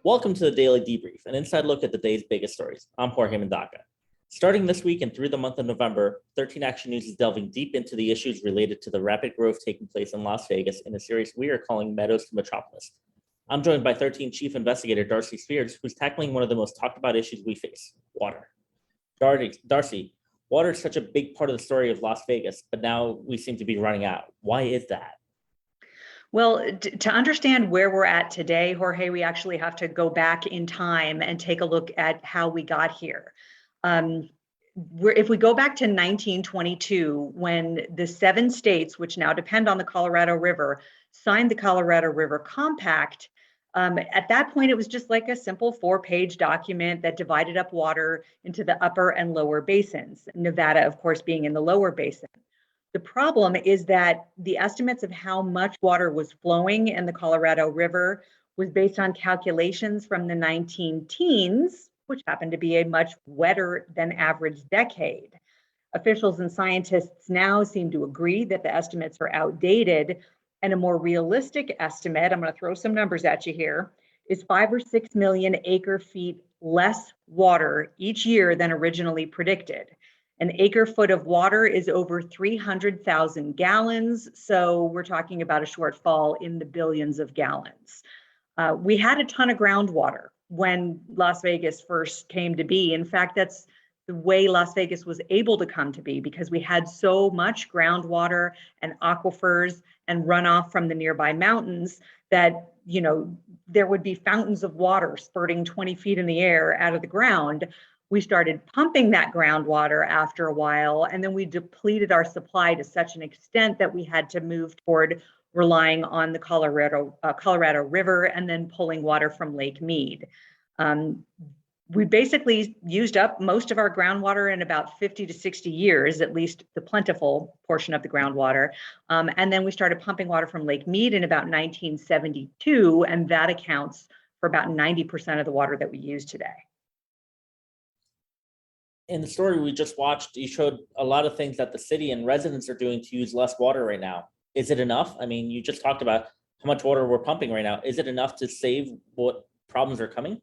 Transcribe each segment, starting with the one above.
Welcome to the Daily Debrief, an inside look at the day's biggest stories. I'm Jorge Mendaca. Starting this week and through the month of November, 13 Action News is delving deep into the issues related to the rapid growth taking place in Las Vegas in a series we are calling Meadows to Metropolis. I'm joined by 13 Chief Investigator Darcy Spears, who's tackling one of the most talked about issues we face, water. Darcy, water is such a big part of the story of Las Vegas, but now we seem to be running out. Why is that? Well, to understand where we're at today, Jorge, we actually have to go back in time and take a look at how we got here. If we go back to 1922, when the 7 states, which now depend on the Colorado River, signed the Colorado River Compact, at that point, it was just like a simple 4-page document that divided up water into the upper and lower basins, Nevada, of course, being in the lower basin. The problem is that the estimates of how much water was flowing in the Colorado River was based on calculations from the 19 teens, which happened to be a much wetter than average decade. Officials and scientists now seem to agree that the estimates are outdated, and a more realistic estimate, I'm going to throw some numbers at you here, is 5 or 6 million acre feet less water each year than originally predicted. An acre foot of water is over 300,000 gallons, so we're talking about a shortfall in the billions of gallons. We had a ton of groundwater when Las Vegas first came to be. In fact, that's the way Las Vegas was able to come to be, because we had so much groundwater and aquifers and runoff from the nearby mountains that, there would be fountains of water spurting 20 feet in the air out of the ground. We started pumping that groundwater after a while, and then we depleted our supply to such an extent that we had to move toward relying on the Colorado River and then pulling water from Lake Mead. We basically used up most of our groundwater in about 50 to 60 years, at least the plentiful portion of the groundwater. And then we started pumping water from Lake Mead in about 1972, and that accounts for about 90% of the water that we use today. In the story we just watched, you showed a lot of things that the city and residents are doing to use less water right now. Is it enough? I mean, you just talked about how much water we're pumping right now. Is it enough to save what problems are coming?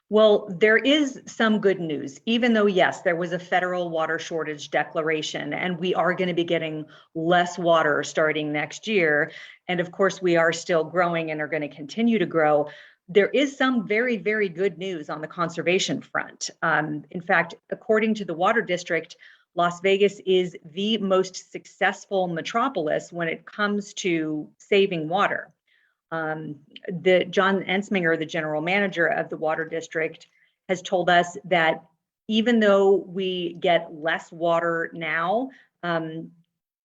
Well, there is some good news, even though, yes, there was a federal water shortage declaration, and we are going to be getting less water starting next year. And of course, we are still growing and are going to continue to grow. There is some very, very good news on the conservation front. In fact, according to the Water District, Las Vegas is the most successful metropolis when it comes to saving water. John Ensminger, the general manager of the Water District, has told us that even though we get less water now,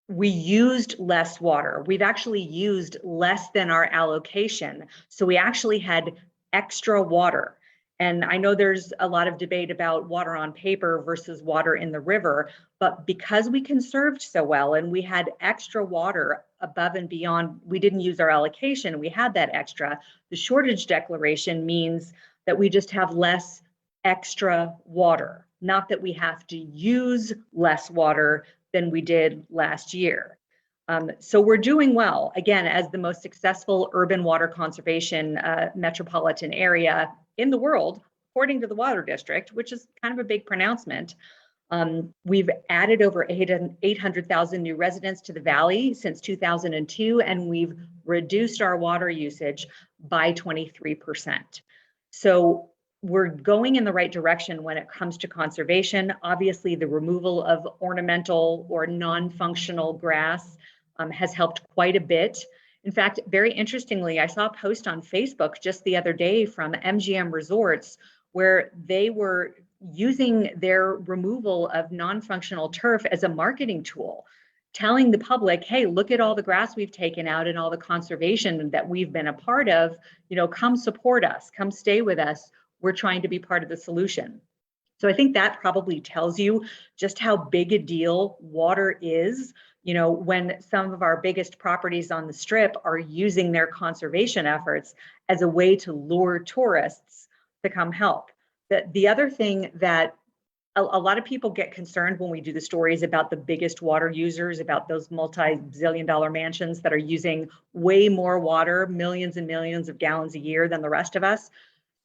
we used less water. We've actually used less than our allocation. So we actually had extra water. And I know there's a lot of debate about water on paper versus water in the river, but because we conserved so well and we had extra water above and beyond, we didn't use our allocation, we had that extra. The shortage declaration means that we just have less extra water, not that we have to use less water than we did last year. So we're doing well, again, as the most successful urban water conservation metropolitan area in the world, according to the Water District, which is kind of a big pronouncement. We've added over 800,000 new residents to the valley since 2002, and we've reduced our water usage by 23%. So we're going in the right direction when it comes to conservation. Obviously, the removal of ornamental or non-functional grass has helped quite a bit. In fact, very interestingly, I saw a post on Facebook just the other day from MGM Resorts where they were using their removal of non-functional turf as a marketing tool, telling the public, hey, look at all the grass we've taken out and all the conservation that we've been a part of. Come support us, come stay with us. We're trying to be part of the solution. So I think that probably tells you just how big a deal water is. When some of our biggest properties on the Strip are using their conservation efforts as a way to lure tourists to come help. The other thing that a lot of people get concerned when we do the stories about the biggest water users, about those multi-billion-dollar mansions that are using way more water, millions and millions of gallons a year than the rest of us.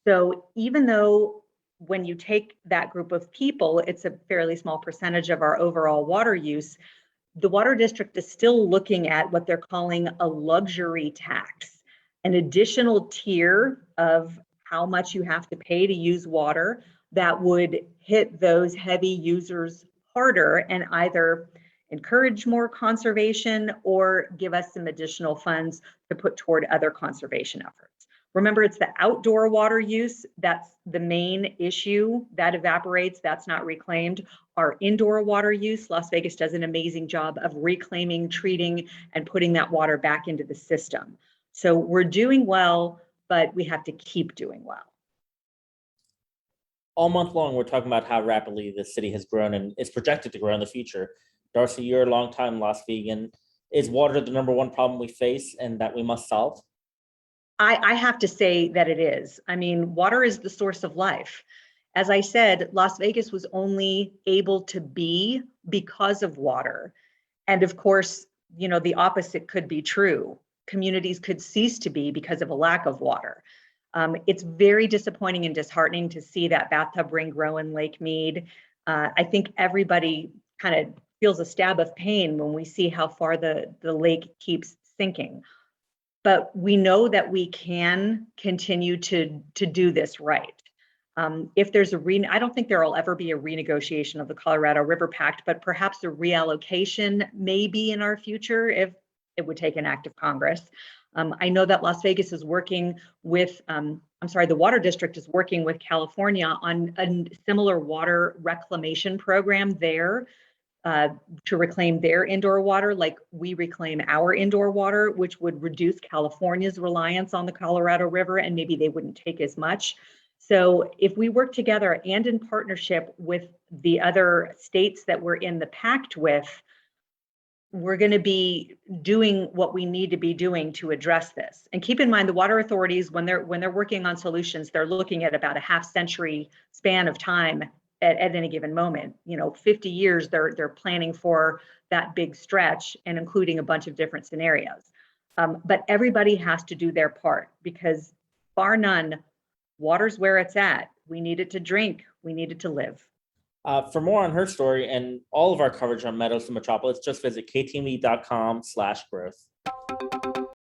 So even though when you take that group of people, it's a fairly small percentage of our overall water use, the water district is still looking at what they're calling a luxury tax, an additional tier of how much you have to pay to use water that would hit those heavy users harder and either encourage more conservation or give us some additional funds to put toward other conservation efforts. Remember, it's the outdoor water use that's the main issue that evaporates, that's not reclaimed. Our indoor water use, Las Vegas does an amazing job of reclaiming, treating, and putting that water back into the system. So we're doing well, but we have to keep doing well. All month long, we're talking about how rapidly the city has grown and is projected to grow in the future. Darcy, you're a longtime Las Vegan. Is water the number one problem we face and that we must solve? I have to say that it is. I mean, water is the source of life. As I said, Las Vegas was only able to be because of water. And of course, you know, the opposite could be true. Communities could cease to be because of a lack of water. It's very disappointing and disheartening to see that bathtub ring grow in Lake Mead. I think everybody kind of feels a stab of pain when we see how far the lake keeps sinking. But we know that we can continue to do this right. If there's I don't think there will ever be a renegotiation of the Colorado River Pact, but perhaps a reallocation may be in our future if it would take an act of Congress. I know that Las Vegas is working with, the Water District is working with California on a similar water reclamation program there to reclaim their indoor water like we reclaim our indoor water, which would reduce California's reliance on the Colorado River, and maybe they wouldn't take as much. So if we work together and in partnership with the other states that we're in the pact with, we're going to be doing what we need to be doing to address this. And keep in mind, the water authorities, when they're working on solutions, they're looking at about a half-century span of time at any given moment. 50 years, they're planning for that big stretch and including a bunch of different scenarios. But everybody has to do their part because bar none, water's where it's at. We need it to drink. We need it to live. For more on her story and all of our coverage on Meadows to Metropolis, just visit ktme.com/growth.